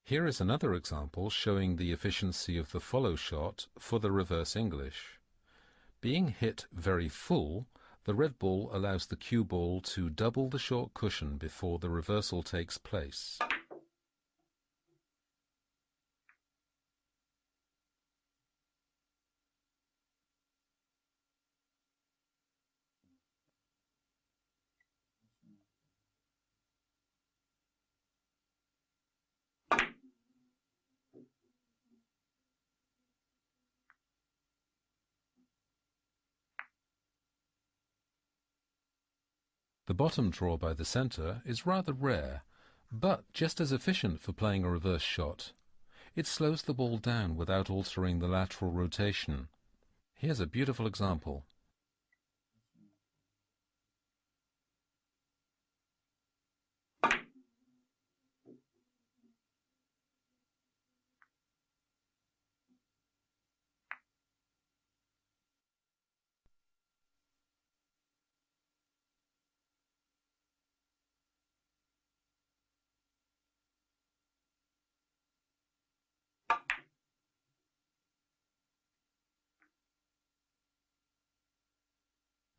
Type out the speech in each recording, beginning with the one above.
Here is another example showing the efficiency of the follow shot for the reverse English. Being hit very full, the red ball allows the cue ball to double the short cushion before the reversal takes place. The bottom draw by the center is rather rare, but just as efficient for playing a reverse shot. It slows the ball down without altering the lateral rotation. Here's a beautiful example.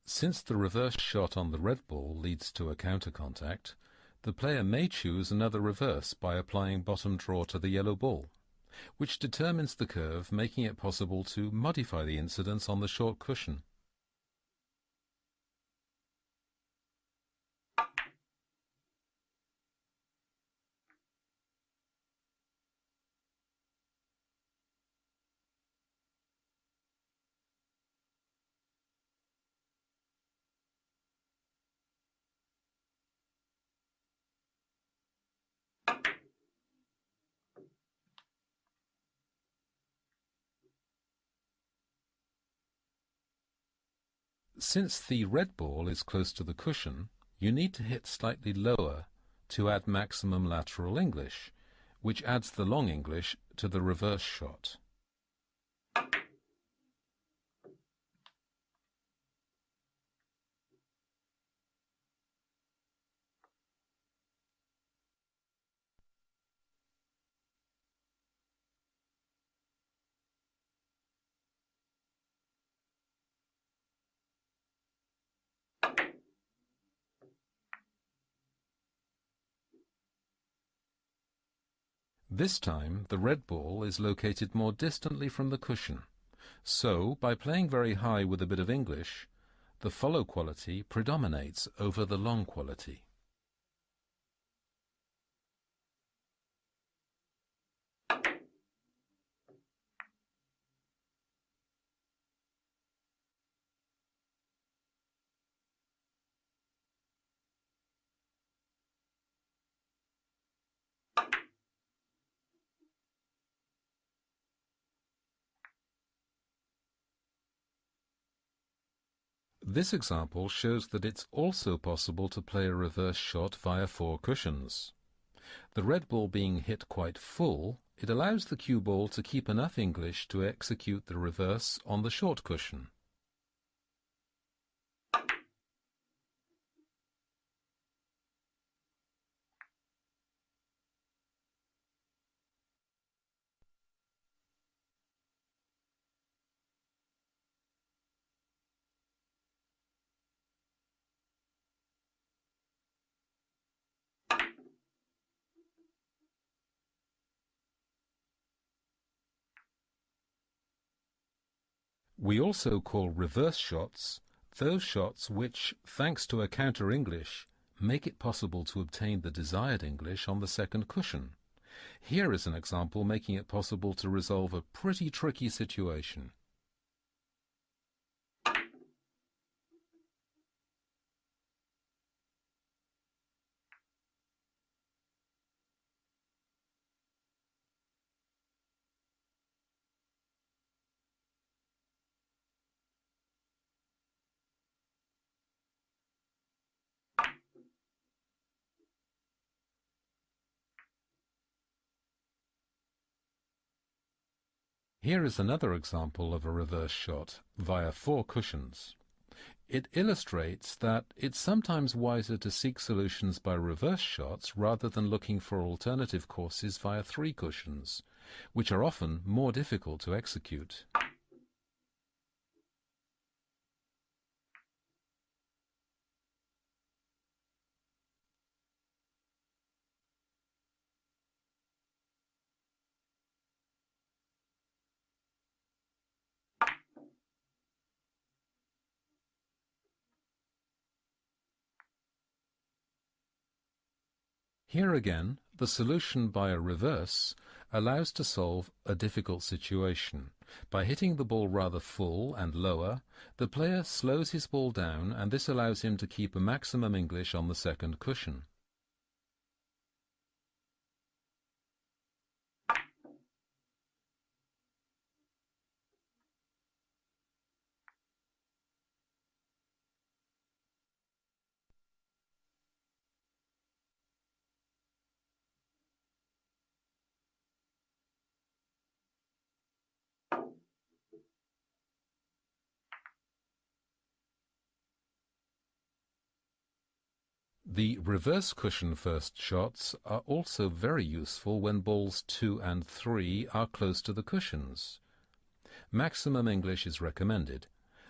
Since the reverse shot on the red ball leads to a counter contact, the player may choose another reverse by applying bottom draw to the yellow ball, which determines the curve, making it possible to modify the incidence on the short cushion. Since the red ball is close to the cushion, you need to hit slightly lower to add maximum lateral English, which adds the long English to the reverse shot. This time the red ball is located more distantly from the cushion, so by playing very high with a bit of English, the follow quality predominates over the long quality. This example shows that it's also possible to play a reverse shot via 4 cushions. The red ball being hit quite full, it allows the cue ball to keep enough English to execute the reverse on the short cushion. We also call reverse shots those shots which, thanks to a counter English, make it possible to obtain the desired English on the second cushion. Here is an example making it possible to resolve a pretty tricky situation. Here is another example of a reverse shot via 4 cushions. It illustrates that it's sometimes wiser to seek solutions by reverse shots rather than looking for alternative courses via three cushions, which are often more difficult to execute. Here again, the solution by a reverse allows to solve a difficult situation. By hitting the ball rather full and lower, the player slows his ball down, and this allows him to keep a maximum English on the second cushion. The reverse cushion first shots are also very useful when balls 2 and 3 are close to the cushions. Maximum English is recommended,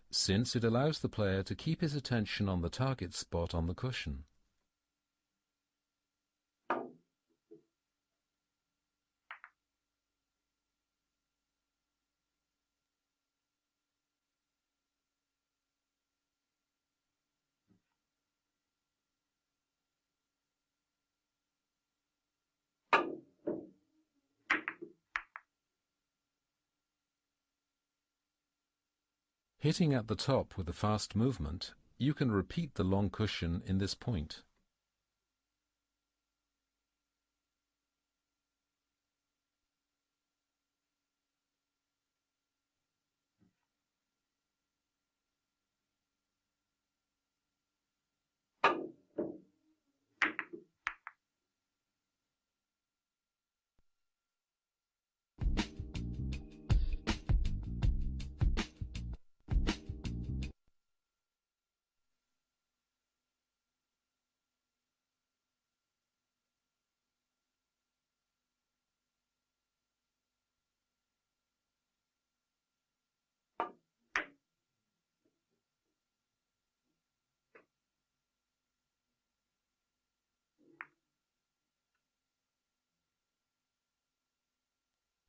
since it allows the player to keep his attention on the target spot on the cushion. Hitting at the top with a fast movement, you can repeat the long cushion in this point.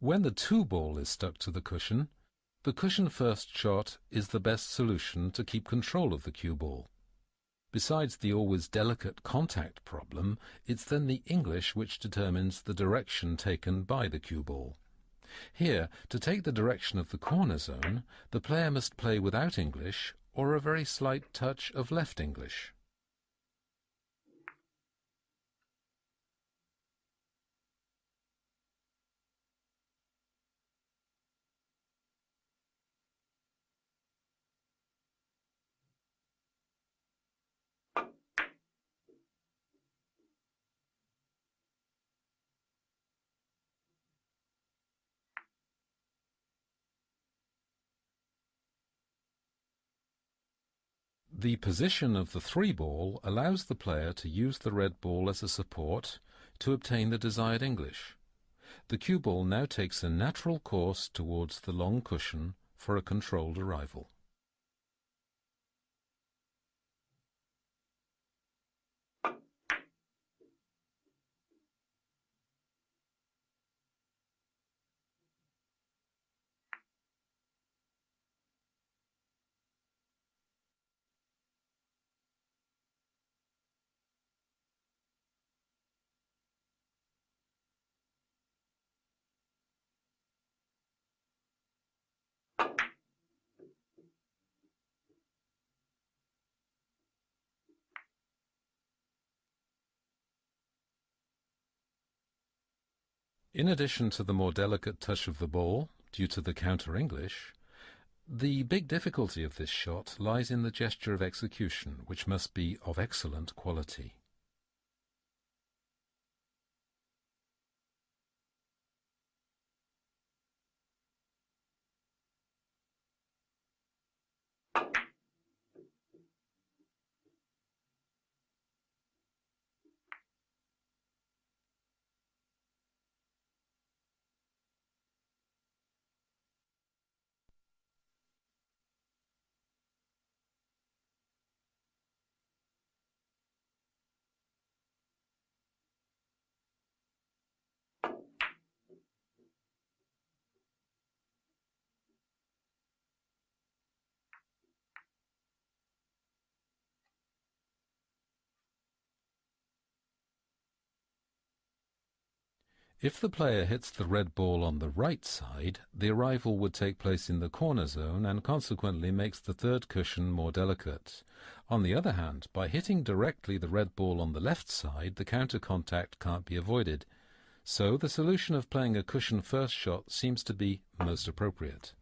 When the 2 ball is stuck to the cushion first shot is the best solution to keep control of the cue ball. Besides the always delicate contact problem, it's then the English which determines the direction taken by the cue ball. Here, to take the direction of the corner zone, the player must play without English or a very slight touch of left English. The position of the 3 ball allows the player to use the red ball as a support to obtain the desired English. The cue ball now takes a natural course towards the long cushion for a controlled arrival. In addition to the more delicate touch of the ball, due to the counter-English, the big difficulty of this shot lies in the gesture of execution, which must be of excellent quality. If the player hits the red ball on the right side, the arrival would take place in the corner zone and consequently makes the third cushion more delicate. On the other hand, by hitting directly the red ball on the left side, the counter contact can't be avoided. So the solution of playing a cushion first shot seems to be most appropriate.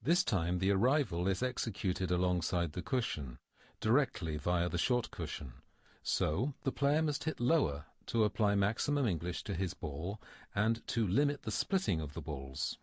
This time the arrival is executed alongside the cushion, directly via the short cushion. So the player must hit lower to apply maximum English to his ball and to limit the splitting of the balls.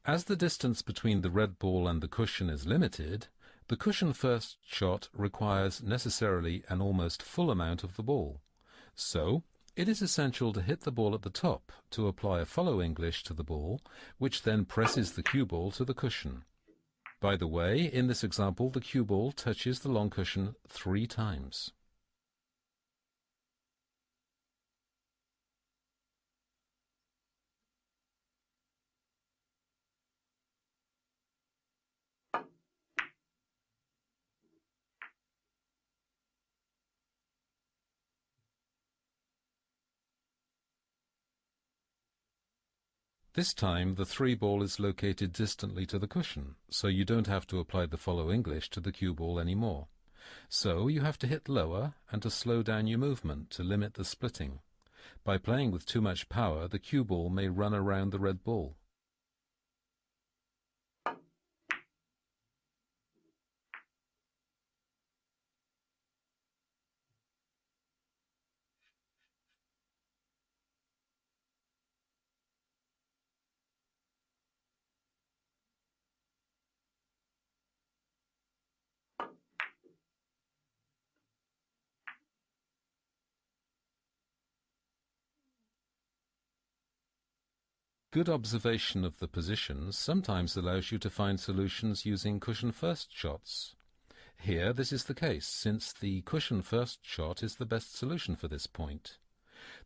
As the distance between the red ball and the cushion is limited, the cushion first shot requires necessarily an almost full amount of the ball. So, it is essential to hit the ball at the top to apply a follow English to the ball, which then presses the cue ball to the cushion. By the way, in this example, the cue ball touches the long cushion 3 times. This time the 3 ball is located distantly to the cushion, so you don't have to apply the follow English to the cue ball anymore. So you have to hit lower and to slow down your movement to limit the splitting. By playing with too much power, the cue ball may run around the red ball. Good observation of the positions sometimes allows you to find solutions using cushion first shots. Here this is the case, since the cushion first shot is the best solution for this point.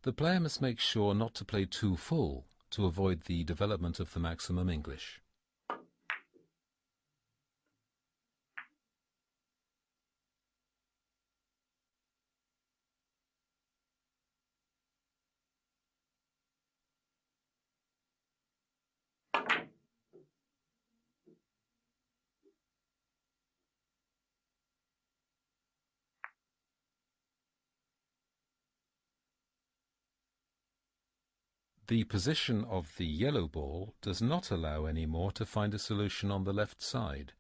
The player must make sure not to play too full to avoid the development of the maximum English. The position of the yellow ball does not allow any more to find a solution on the left side,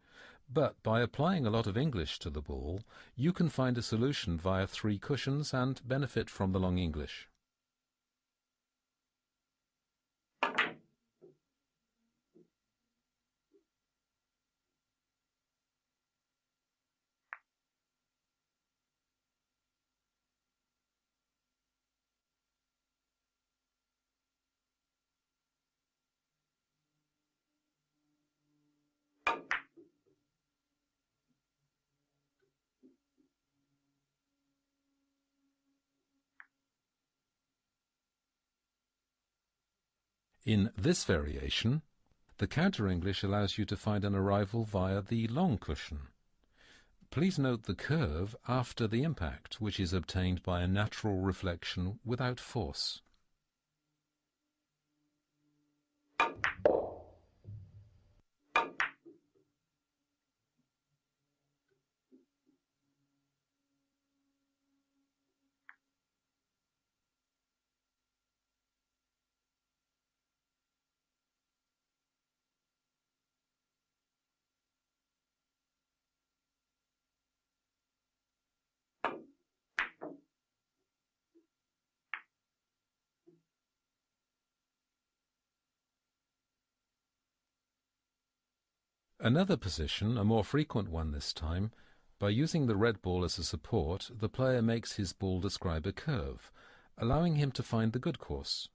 but by applying a lot of English to the ball, you can find a solution via 3 cushions and benefit from the long English. In this variation, the counter-English allows you to find an arrival via the long cushion. Please note the curve after the impact, which is obtained by a natural reflection without force. Another position, a more frequent one this time, by using the red ball as a support, the player makes his ball describe a curve, allowing him to find the good course.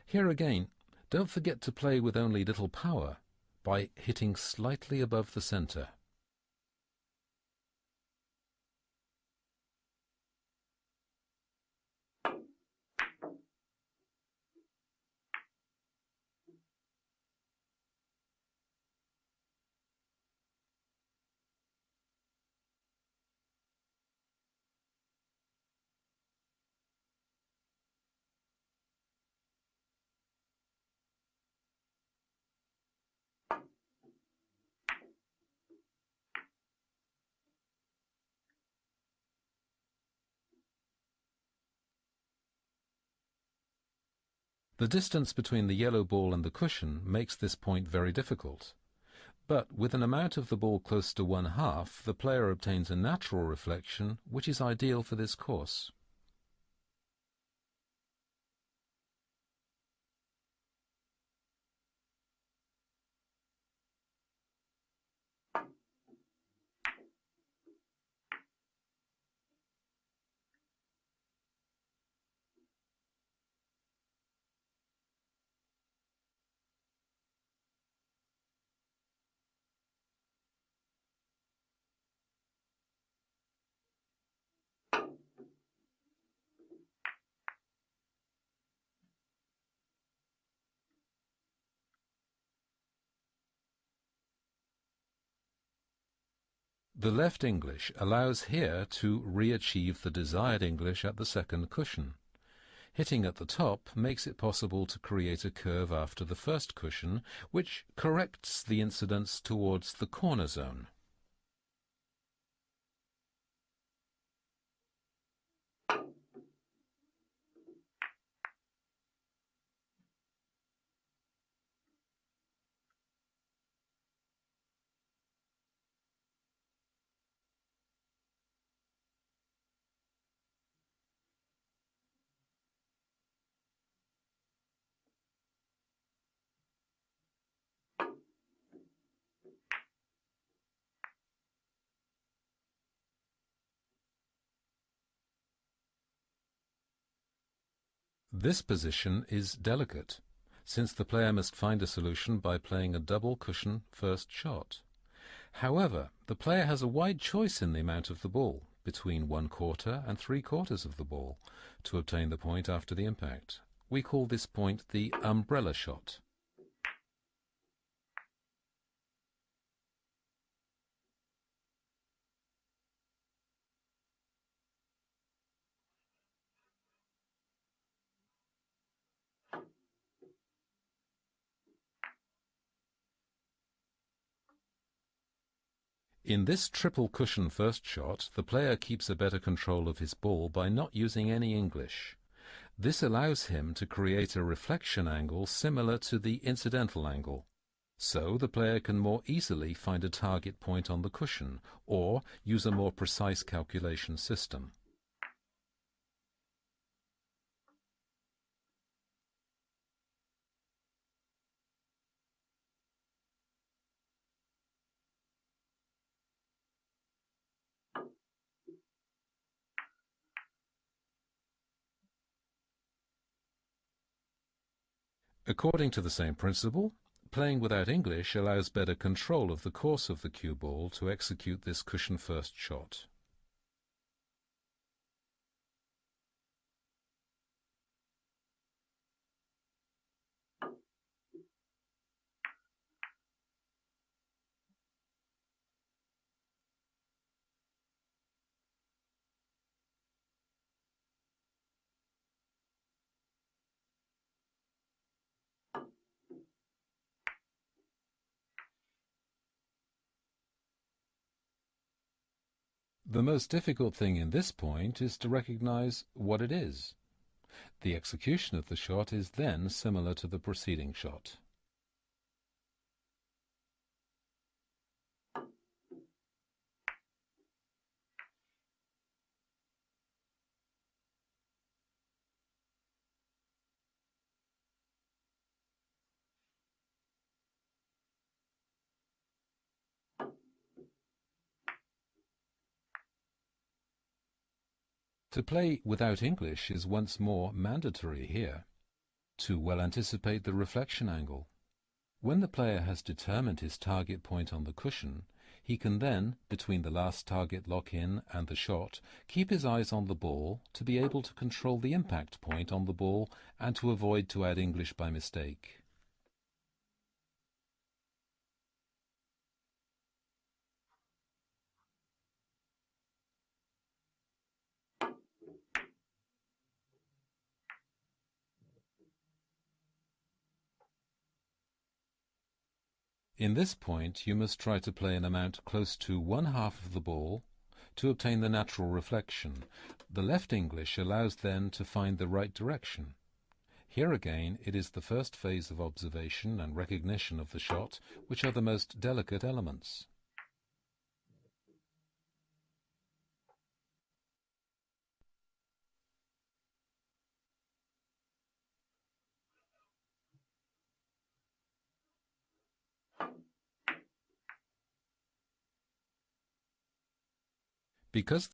Here again, don't forget to play with only little power, by hitting slightly above the center. The distance between the yellow ball and the cushion makes this point very difficult. But with an amount of the ball close to 1/2, the player obtains a natural reflection, which is ideal for this course. The left English allows here to re-achieve the desired English at the second cushion. Hitting at the top makes it possible to create a curve after the first cushion, which corrects the incidence towards the corner zone. This position is delicate, since the player must find a solution by playing a double cushion first shot. However, the player has a wide choice in the amount of the ball, between 1/4 and 3/4 of the ball, to obtain the point after the impact. We call this point the umbrella shot. In this triple cushion first shot, the player keeps a better control of his ball by not using any English. This allows him to create a reflection angle similar to the incidental angle. So the player can more easily find a target point on the cushion, or use a more precise calculation system. According to the same principle, playing without English allows better control of the course of the cue ball to execute this cushion first shot. The most difficult thing in this point is to recognize what it is. The execution of the shot is then similar to the preceding shot. To play without English is once more mandatory here, to well anticipate the reflection angle. When the player has determined his target point on the cushion, he can then, between the last target lock-in and the shot, keep his eyes on the ball to be able to control the impact point on the ball and to avoid to add English by mistake. In this point you must try to play an amount close to 1/2 of the ball to obtain the natural reflection. The left English allows then to find the right direction. Here again it is the first phase of observation and recognition of the shot which are the most delicate elements. Because